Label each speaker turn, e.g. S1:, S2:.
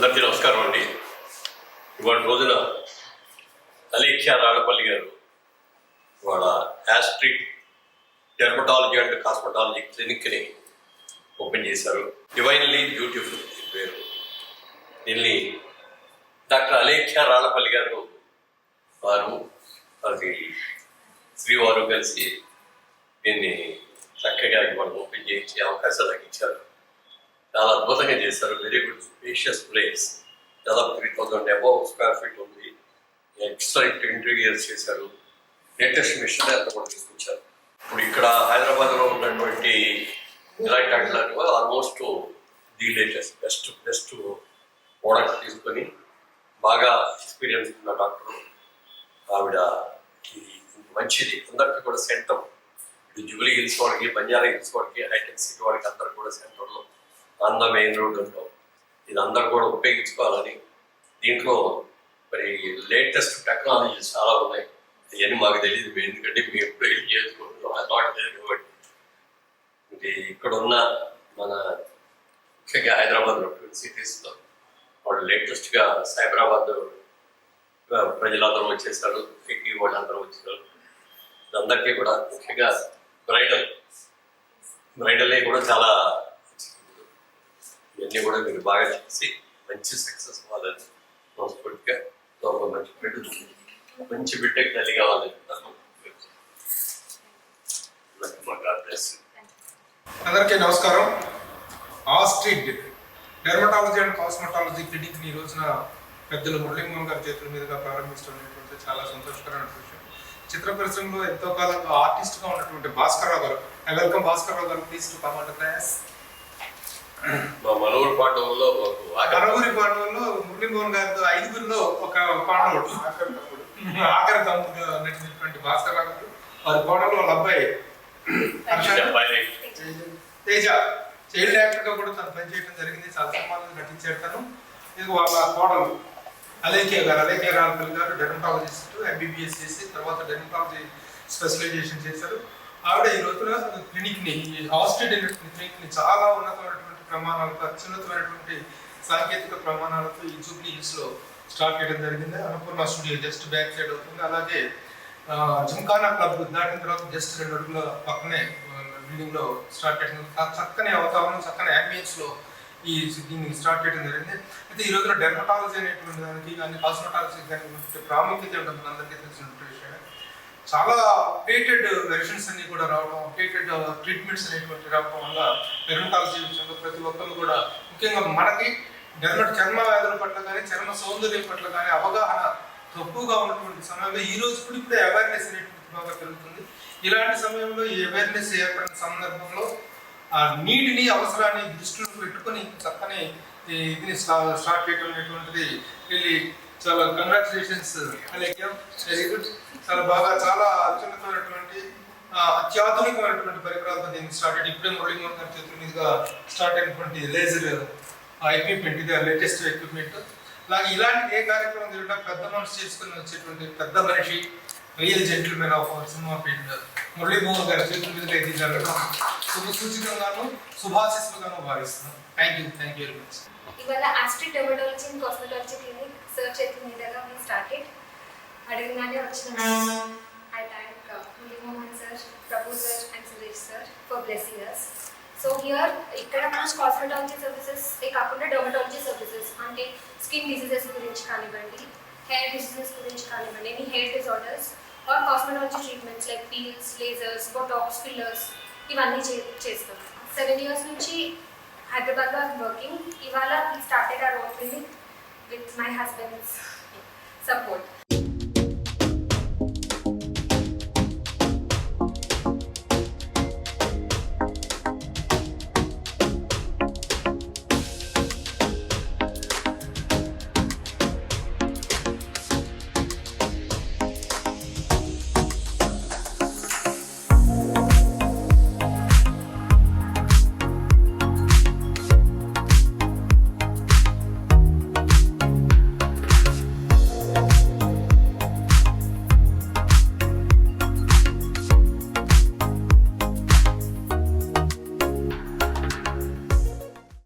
S1: అందరికీ నమస్కారం అండి. ఇవాళ రోజున అలేఖ్య రాళ్ళపల్లి గారు వాళ్ళ యాస్ట్రిక్ డెర్మటాలజీ అండ్ కాస్మెటాలజీ క్లినిక్ని ఓపెన్ చేశారు. డివైన్లీ బ్యూటిఫుల్ పేరు. దీన్ని డాక్టర్ అలేఖ్య రాళ్ళపల్లి గారు అది శ్రీవారు కలిసి దీన్ని చక్కగా ఇవాళ ఓపెన్ చేయించే అవకాశాలు నాకు ఇచ్చారు. చాలా అద్భుతంగా చేశారు. Very good spacious place. దాదాపు 3000 అబౌవ్ స్క్వేర్ ఫీట్ ఉంది. ఎక్సలెంట్ ఇంటీరియర్స్ చేశారు. లేటెస్ట్ మిషన్ అంతా కూడా తీసుకొచ్చారు. ఇప్పుడు ఇక్కడ హైదరాబాద్లో ఉన్నటువంటి ఇలాంటి వాటిలో almost the latest best product తీసుకొని బాగా ఎక్స్పీరియన్స్ ఉన్న డాక్టర్ ఆవిడ మంచిది. అందరికీ కూడా సెంటర్ ఇప్పుడు జూబ్లీ హిల్స్ వాడికి, బంజారా హిల్స్ వాడికి, హైటెక్ సిటీ వాడికి అందరు కూడా సెంటర్లో ఆంధ్ర మెయిన్ రోడ్లో ఇది అందరూ కూడా ఉపయోగించుకోవాలని దీంట్లో మరి లేటెస్ట్ టెక్నాలజీస్ చాలా ఉన్నాయి. ఇవన్నీ మాకు తెలియదు, ఎందుకంటే మేము ఎప్పుడు చేసుకుంటున్నాం కాబట్టి. ఇది ఇక్కడ ఉన్న మన ముఖ్యంగా హైదరాబాద్లో ట్విన్ సిటీస్లో వాళ్ళు లేటెస్ట్గా సైబరాబాద్ ప్రజలందరూ వచ్చేసారు, సిటీ వాళ్ళందరూ వచ్చారు. అందరికీ కూడా ముఖ్యంగా బ్రైడల్ కూడా చాలా ఇవన్నీ కూడా మీరు బాగా చేసి మంచి సక్సెస్ అవ్వాలని మనస్ఫూర్తిగా ఒక మంచి బిడ్డకి తల్లి కావాలని
S2: అందరికీ నమస్కారం. Astrid dermatology and cosmetology clinic ఈ రోజున పెద్దలు మురళీమోహన్ గారి చేతుల మీదుగా ప్రారంభిస్తున్నటువంటి చాలా సంతోషకరమైన విషయం. చిత్ర పరిశ్రమలో ఎంతో కాలంగా ఆర్టిస్ట్గా ఉన్నటువంటి భాస్కర్రావు గారు. వెల్కమ్ భాస్కర్రావు గారు, please to come on class.
S1: మనూరు పాండవుల్లో
S2: మురళీమోహన్ గారితో 5గురిలో ఒక పాండవుడు, ఆఖరి తమ్ముడుగా నటించినటువంటి భాస్కర్రావు గారు. వారి కోడలు వాళ్ళ అబ్బాయి తేజ చైల్డ్ యాక్టర్ గా కూడా తను పనిచేయడం జరిగింది. చాలా సినిమాలను నటించాడు తను. ఇది వాళ్ళ కోడలు అలేఖ్య గారు, అలేఖ్య రాళ్ళపల్లి గారు డెర్మటాలజిస్ట్, MBBS చేసి తర్వాత డెర్మటాలజీ స్పెషలైజేషన్ చేశారు. ఆవిడ ఈ రోజున క్లినిక్ని, ఆస్ట్రిడ్ క్లినిక్ని చాలా ఉన్నతమైనటువంటి ప్రమాణాలతో, అత్యున్నతమైనటువంటి సాంకేతిక ప్రమాణాలతో ఈ జూబ్లీ హిల్స్ లో స్టార్ట్ చేయడం జరిగింది. Annapurna studio just back side అవుతుంది. అలాగే జిమ్ఖానా క్లబ్ దాటిన తర్వాత జస్ట్ 2 అడుగుల పక్కనే బిల్డింగ్ లో స్టార్ట్ చేయడం, చక్కని వాతావరణం, చక్కని అంబియన్స్ లో దీన్ని స్టార్ట్ చేయడం జరిగింది. అయితే ఈ రోజున డెర్మటాలజీ అనేటువంటి దానికి కానీ కాస్మెటాలజీ కానీ ప్రాముఖ్యత ఉంటుంది అందరికీ తెలిసినటువంటి విషయం. చాలా అప్డేటెడ్ వెర్షన్స్ అన్ని కూడా రావడం, అప్డేటెడ్ ట్రీట్మెంట్స్ అనేటువంటి రావడం వల్ల డెర్మటాలజీ విషయంలో ప్రతి ఒక్కరు కూడా, ముఖ్యంగా మనకి చర్మ వ్యాధుల పట్ల కానీ చర్మ సౌందర్యం పట్ల కానీ అవగాహన తక్కువగా ఉన్నటువంటి సమయంలో ఈ రోజు కూడా ఇప్పుడే అవేర్నెస్ అనేటువంటి బాగా పెరుగుతుంది. ఇలాంటి సమయంలో ఈ అవేర్నెస్ ఏర్పడిన సందర్భంలో ఆ నీటిని, అవసరాన్ని దృష్టిలో పెట్టుకొని చక్కని ఇది స్టార్ట్ చేయడం అనేటువంటిది వెళ్ళి చాలా కంగ్రాచులేషన్స్ అలేఖ్య, వెరీ గుడ్. చాలా బాగా, చాలా అత్యున్నతమైనటువంటి అత్యాధునికమైనటువంటి పరికరాలతో దీన్ని స్టార్ట్ అయ్యి ఇప్పుడే మురళీమోహన్ గారి చేతుల మీదుగా స్టార్ట్ అయినటువంటి లేజర్ ఎక్విప్మెంట్, ఇది లేటెస్ట్ ఎక్విప్మెంట్. అలాగే ఇలాంటి ఏ కార్యక్రమం జరిగినా పెద్ద మనసు చేసుకుని వచ్చేటువంటి పెద్ద మనిషి, real gentleman of our cinema field Murali Mohan గారి చేతుల మీదుగా ఇది జరగడం శుభ సూచికంగాను శుభాశిస్సులుగాను భావిస్తున్నాం. Thank you very much.
S3: ఇవాళ Astrid dermatology and cosmetology clinic సర్చ్ చేతుల మీదుగా మేము స్టార్టెడ్. అడగగానే వచ్చిన I thank Murali Mohan sir, Prabhu sir and Suresh sir for blessing us. So here ఇక్కడ మనం కాస్మెటాలజీ సర్వీసెస్ కాకుండా డెర్మటాలజీ సర్వీసెస్ అంటే స్కిన్ డిసీజెస్ గురించి కానివ్వండి, హెయిర్ డిసీజెస్ గురించి కానివ్వండి, any hair disorders are cosmetology treatments like peels, lasers, botox, fillers ఇవన్నీ చేస్తాం. 7 years నుంచి హైదరాబాద్లో ఐమ్ వర్కింగ్. ఇవాళ we started our own clinic with my husband's support.